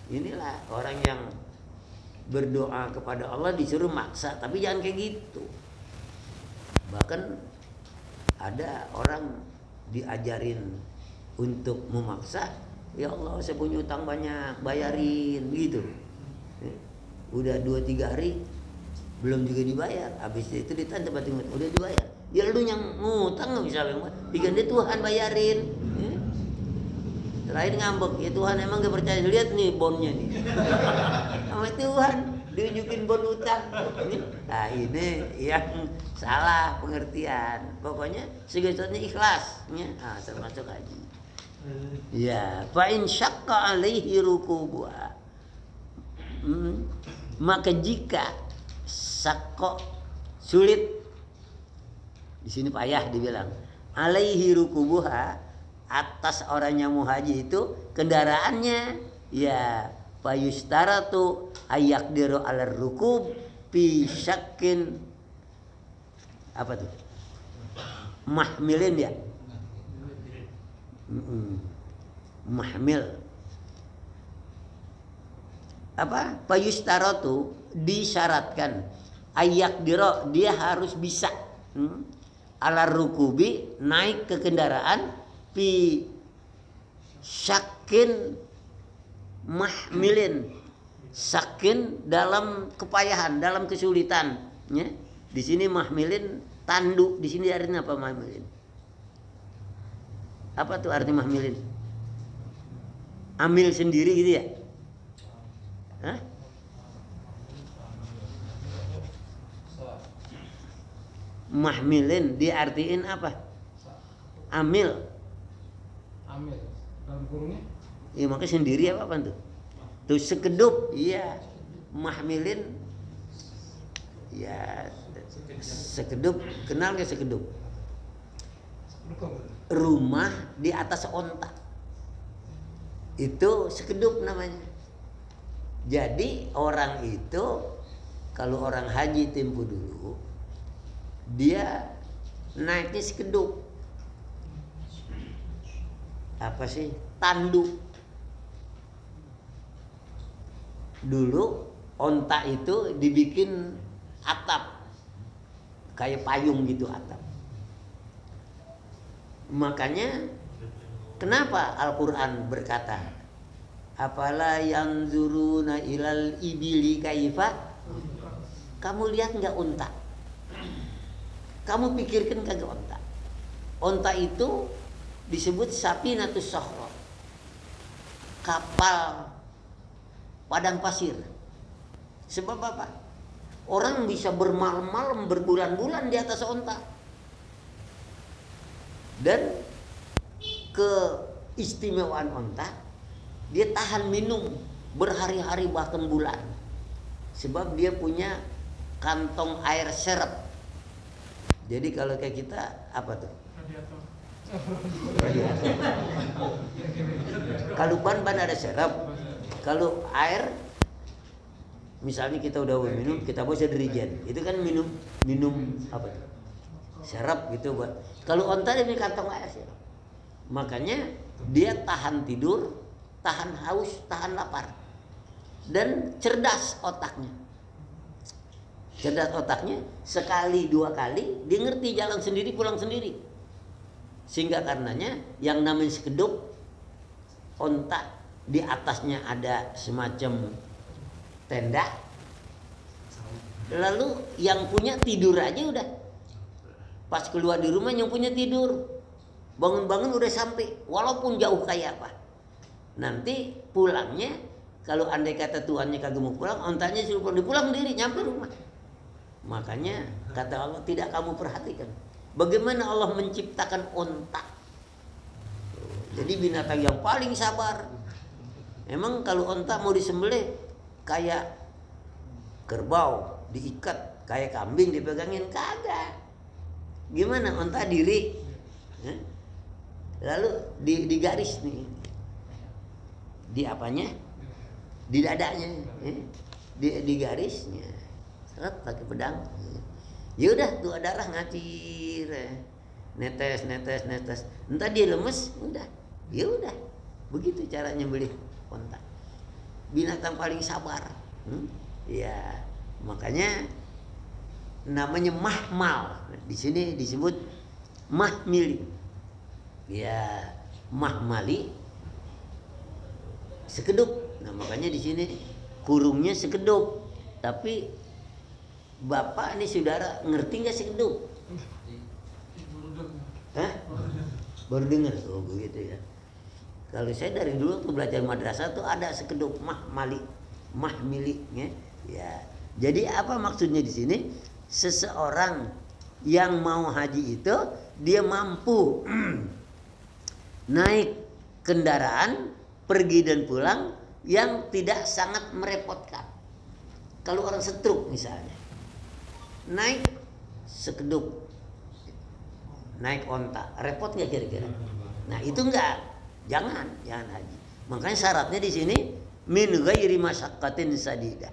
Inilah orang yang berdoa kepada Allah disuruh maksa, tapi jangan kayak gitu. Bahkan ada orang diajarin untuk memaksa, ya Allah saya punya utang banyak, bayarin gitu. Udah 2-3 hari belum juga dibayar, habis itu ditanya tempat udah dibayar. Ya lu yang ngutang nggak bisa banget, diganti Tuhan bayarin. Terakhir ngambek, ya Tuhan emang gak percaya, lihat nih bonnya nih. Sama Tuhan diunjukin bon utang. Nah ini yang salah pengertian. Pokoknya segala ikhlas, termasuk haji. Ya, fa in syaqqa alaihi rukubuha. Maka jika sakko sulit, di sini payah dibilang, alaihi rukubuha, atas orang yang mau haji itu kendaraannya, ya fayustaratu ayaqdiru alar rukub fi syakkin, apa tuh, mahmilin ya, mahmil, apa, fayustaratu disyaratkan, ayaqdiru dia harus bisa, alar rukubi naik ke kendaraan, fi syakin mahmilin, sakin dalam kepayahan, dalam kesulitan, ya. Di sini mahmilin tanduk, di sini artinya apa mahmilin? Apa tuh arti mahmilin? Amil sendiri gitu ya? Hah? Mahmilin diartiin apa? Amil dalam kurungnya? Iya makanya sendiri apa tuh? Tuh sekedup, iya. Mahmilin, ya sekedup. Kenal gak sekedup? Rumah di atas onta. Itu sekedup namanya. Jadi orang itu kalau orang haji tempo dulu, dia naiknya sekedup. Apa sih? Tanduk. Dulu onta itu dibikin atap, kayak payung gitu atap. Makanya Kenapa Al-Quran berkata, "Afala yanzuruna ilal ibili kaifa?" Kamu lihat nggak unta? Kamu pikirkan kagak unta? Unta itu disebut Safinatus Sakhra, kapal padang pasir. Sebab apa? Orang bisa bermalam-malam, berbulan-bulan di atas unta. Dan keistimewaan unta, dia tahan minum berhari-hari bahkan bulan. Sebab dia punya kantong air serep. Jadi kalau kayak kita apa tuh? Radiator. Kalau ban ada serep. Kalau air, misalnya kita udah minum, kita bawa dirijen. Itu kan minum apa tuh? Serep gitu buat. Kalau onta dia punya kantong air serep. Makanya dia tahan tidur, tahan haus, tahan lapar. Dan cerdas otaknya. Cerdas otaknya, sekali dua kali dia ngerti jalan sendiri, pulang sendiri. Sehingga karenanya yang namanya sekedup, onta di atasnya ada semacam tenda. Lalu yang punya tidur aja udah. Pas keluar di rumah yang punya tidur. Bangun-bangun udah sampai, walaupun jauh kayak apa. Nanti pulangnya, kalau andai kata tuannya kagak mau pulang, ontanya suruh pulang sendiri, nyampe rumah. Makanya kata Allah, tidak kamu perhatikan bagaimana Allah menciptakan onta. Jadi binatang yang paling sabar. Emang kalau onta mau disembelih kayak kerbau diikat, kayak kambing dipegangin, kagak. Gimana onta diri? Lalu digaris nih. Di apanya? Di dadanya. Di garisnya. Seret pakai pedang. Ya udah tuh darah ngacir. Netes. Entah dia lemes, udah. Ya udah. Begitu cara nyembelih onta. Binatang paling sabar. Ya, makanya namanya mahmal. Di sini disebut mahmili. Ya, mahmali sekedup. Nah, makanya di sini kurungnya sekedup. Tapi Bapak nih saudara ngerti nggak sekedup? Hah? Baru dengar. Oh begitu ya. Kalau saya dari dulu tuh belajar madrasah tuh ada sekedup mahmili, ya. Jadi apa maksudnya di sini? Seseorang yang mau haji itu dia mampu naik kendaraan pergi dan pulang yang tidak sangat merepotkan. Kalau orang setruk misalnya, naik sekedup, naik onta, repot nggak kira-kira? Nah itu enggak, jangan haji. Makanya syaratnya di sini min ghairi masyaqqatin sadidah.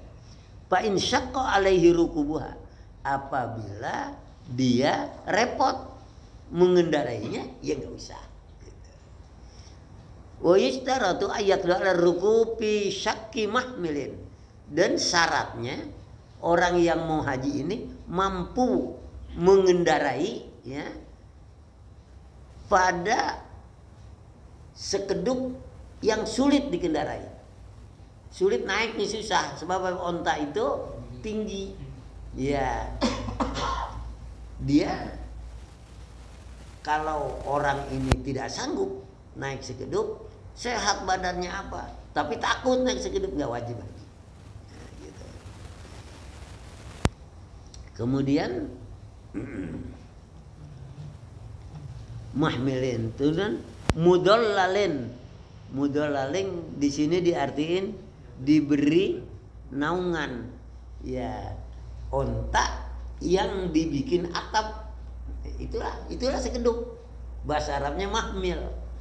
Fa in syaqqa alaihi rukubuha, apabila dia repot mengendarainya, ya nggak usah. Wa yashtaratu ayat ala rukubi syakki mahmilin, dan syaratnya orang yang mau haji ini mampu mengendarai ya pada sekedup yang sulit dikendarai. Sulit naiknya susah sebab onta itu tinggi. Ya. Dia kalau orang ini tidak sanggup naik sekedup, sehat badannya apa, tapi takut naik sekedup, nggak wajib haji. Nah, gitu. Kemudian mahmilin itu dan mudollalin di sini diartiin diberi naungan, ya onta yang dibikin atap, itulah sekedup. Bahasa Arabnya mahmil,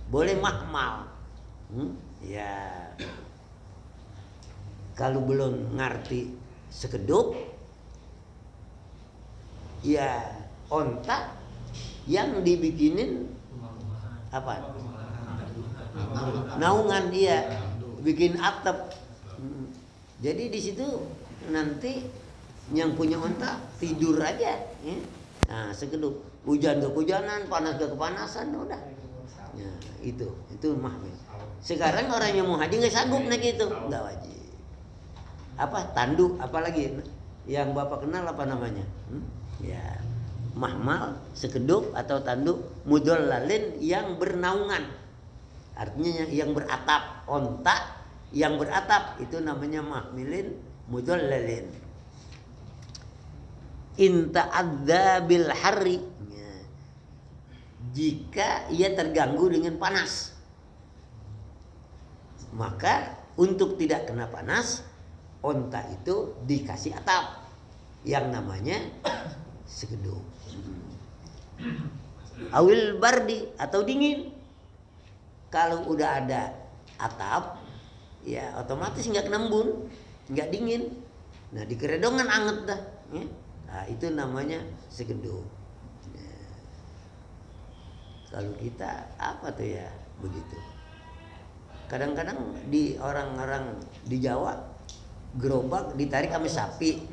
boleh mahmal. Ya kalau belum ngerti sekedup, ya onta yang dibikinin apa? Naungan, dia bikin atap. Jadi di situ nanti yang punya onta tidur aja, ya. Nah sekedup, hujan ke hujanan, panas ke kepanasan, udah Ya, itu mahmil. Sekarang orang yang mau haji nggak sanggup naik itu, nggak wajib. Apa tandu, apalagi yang Bapak kenal apa namanya? Ya, mahmal, sekedup atau tanduk mudollalin yang bernaungan. Artinya yang beratap, onta yang beratap itu namanya mahmilin mudollalin. Inta adzabil harri, ya. Jika ia terganggu dengan panas, maka untuk tidak kena panas, onta itu dikasih atap yang namanya sekedup. Awil bardi atau dingin. Kalau udah ada atap, ya otomatis nggak kena embun, nggak dingin. Nah di keredongan anget dah. Ya. Nah, itu namanya sekedup. Ya. Kalau kita apa tuh ya begitu. Kadang-kadang di orang-orang di Jawa gerobak ditarik sama sapi.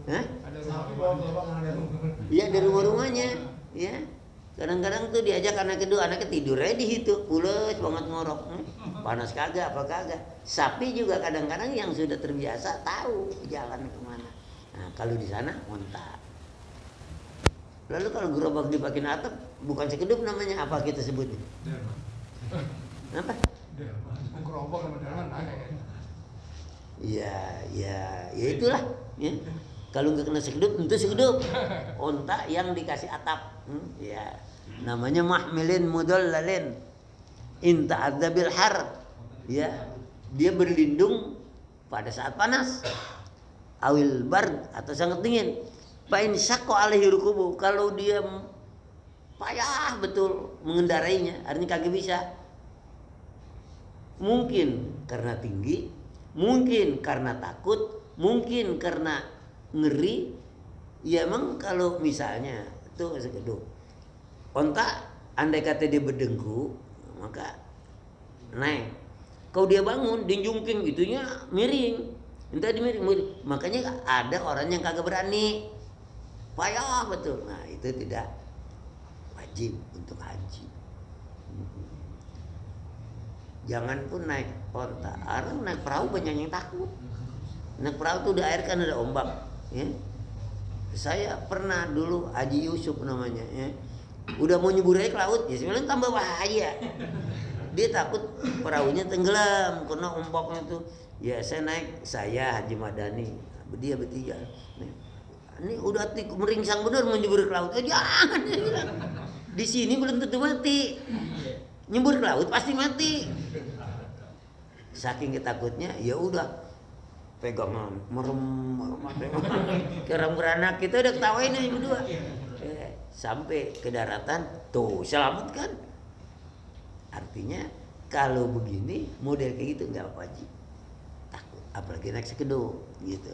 Hah? Iya dari rumah-rumahnya, ya. Kadang-kadang tuh diajak anak kedua, anaknya tidur aja di situ, pules banget ngorok, panas kagak, apa kagak. Sapi juga kadang-kadang yang sudah terbiasa tahu jalan kemana. Nah kalau di sana onta. Lalu kalau gerobak dipakai atap, bukan sekedup namanya, apa kita sebutnya? Apa? Gerobak sama dalam naik. Ya itulah. Ya. Kalau nggak kena sekedup, tentu sekedup. Onta yang dikasih atap, ya namanya mahmilin mudollalin. Inta adzabil har, ya dia berlindung pada saat panas. Awil bard atau sangat dingin. Pain syaqqa alaihi rukubu, kalau dia payah betul mengendarainya, artinya kagak bisa. Mungkin karena tinggi, mungkin karena takut, mungkin karena ngeri. Ya emang kalau misalnya tuh sekedup onta, andai kata dia berdengku, maka naik. Kalau dia bangun dijungking itunya miring, entah miring. Makanya ada orang yang kagak berani, payah betul. Nah itu tidak wajib untuk haji. Jangan pun naik onta, orang naik perahu banyak yang takut. Naik perahu tuh di air kan ada ombak, ya. Saya pernah dulu Haji Yusuf namanya, ya. Udah mau nyebur aja ke laut, ya sebenarnya tambah bahaya. Dia takut perahunya tenggelam karena ombaknya tuh. Ya saya Haji Madani, dia bertiga. Ini udah meringsang bener mau nyebur ke laut. Jangan. Di sini belum tentu mati. Nyebur ke laut pasti mati. Saking ketakutnya, ya udah pegangan merem kerang beranak, kita udah ketawain aja berdua. Sampai ke daratan, tuh selamat kan. Artinya kalau begini model kayak gitu nggak wajib takut, apalagi naik sekedup gitu.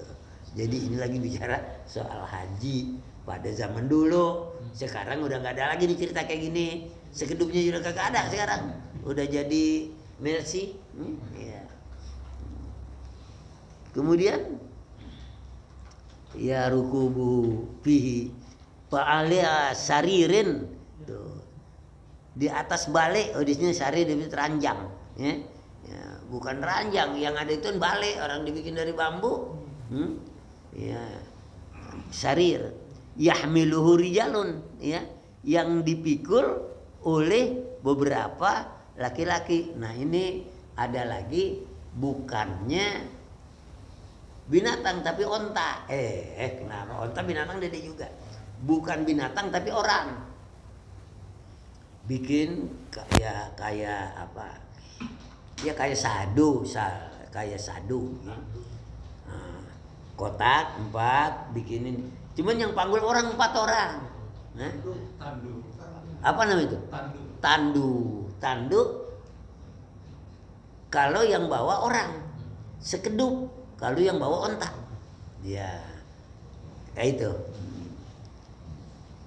Jadi ini lagi bicara soal haji pada zaman dulu. Sekarang udah nggak ada lagi nih cerita kayak gini. Sekedupnya juga kagak ada sekarang. Udah jadi Mercy. Ya. Kemudian ya rukubu fihi fa'alia saririn, tuh. Di atas balik, di sini sarir dibikin ranjang, ya. Ya, bukan ranjang, yang ada itu balik, orang dibikin dari bambu. Ya. Sarir yahmiluhu rijalun, ya, yang dipikul oleh beberapa laki-laki. Nah, ini ada lagi bukannya binatang tapi onta. Kenapa onta binatang dede juga? Bukan binatang tapi orang. Bikin kayak apa? Ya kayak sadu. Ya. Nah, kotak 4 bikinin. Cuman yang panggul orang 4 orang. Nah, Tandu. apa namanya itu? Tandu. Kalau yang bawa orang. Sekedup kalau yang bawa onta. Ya. Kayak itu.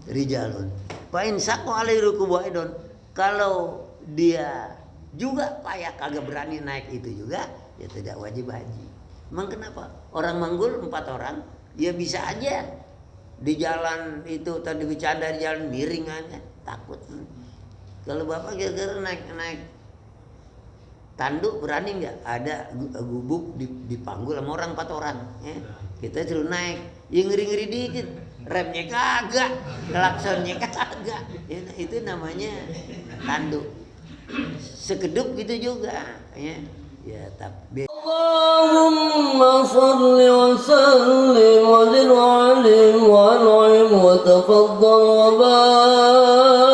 Rijalun. Pain saqqa alaihi rukubu aidon. Kalau dia juga payah kagak berani naik itu juga, ya tidak wajib haji. Emang kenapa? Orang manggul 4 orang, ya bisa aja di jalan itu tadi bercanda di jalan miring aja, takut. Kalau bapak gara-gara naik tanduk berani nggak? Ada gubuk dipanggul sama orang 4 orang, ya. Kita suruh naik, ya ngeri-ngeri dikit, remnya kagak, klaksonnya kagak, ya, itu namanya tanduk. Sekedup gitu juga, ya. Ya tapi Allahumma salli wa sallim wa zid wa alim wa an'im wa tafaddal wa barik